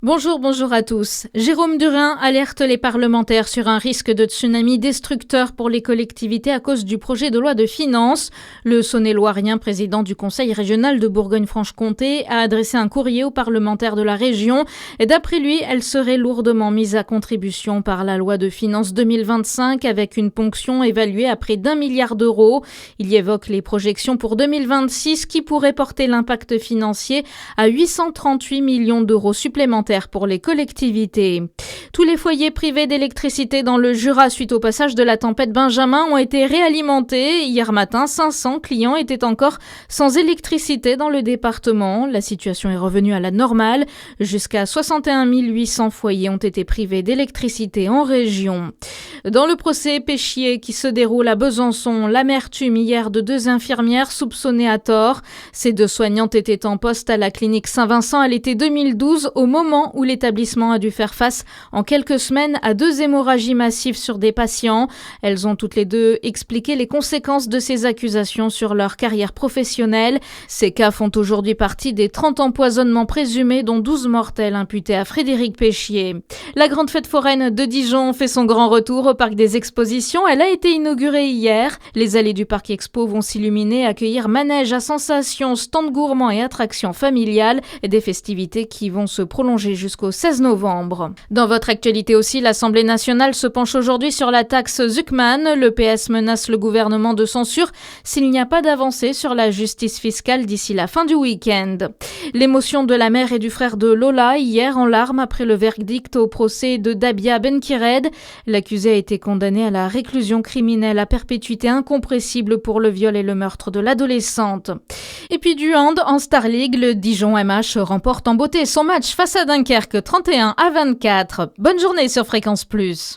Bonjour à tous. Jérôme Durain alerte les parlementaires sur un risque de tsunami destructeur pour les collectivités à cause du projet de loi de finances. Le Saône-et-Loirien, président du Conseil régional de Bourgogne-Franche-Comté, a adressé un courrier aux parlementaires de la région. Et d'après lui, elle serait lourdement mise à contribution par la loi de finances 2025 avec une ponction évaluée à près d'1 milliard d'euros. Il y évoque les projections pour 2026 qui pourraient porter l'impact financier à 838 millions d'euros supplémentaires pour les collectivités. Tous les foyers privés d'électricité dans le Jura suite au passage de la tempête Benjamin ont été réalimentés. Hier matin, 500 clients étaient encore sans électricité dans le département. La situation est revenue à la normale. Jusqu'à 61 800 foyers ont été privés d'électricité en région. Dans le procès Péchier qui se déroule à Besançon, l'amertume hier de 2 infirmières soupçonnées à tort. Ces 2 soignantes étaient en poste à la clinique Saint-Vincent à l'été 2012 au moment où l'établissement a dû faire face en quelques semaines à 2 hémorragies massives sur des patients. Elles ont toutes les 2 expliqué les conséquences de ces accusations sur leur carrière professionnelle. Ces cas font aujourd'hui partie des 30 empoisonnements présumés dont 12 mortels imputés à Frédéric Péchier. La grande fête foraine de Dijon fait son grand retour au parc des expositions. Elle a été inaugurée hier. Les allées du parc Expo vont s'illuminer, accueillir manèges à sensations, stands gourmands et attractions familiales. Des festivités qui vont se prolonger jusqu'au 16 novembre. Dans votre actualité aussi, l'Assemblée nationale se penche aujourd'hui sur la taxe Zuckman. Le PS menace le gouvernement de censure s'il n'y a pas d'avancée sur la justice fiscale d'ici la fin du week-end. L'émotion de la mère et du frère de Lola hier en larmes après le verdict au procès de Dabia Benkired. L'accusé a été condamné à la réclusion criminelle à perpétuité incompressible pour le viol et le meurtre de l'adolescente. Et puis du hand en Star League, le Dijon MH remporte en beauté son match face à Dunkerque 31-24. Bonne journée sur Fréquence Plus.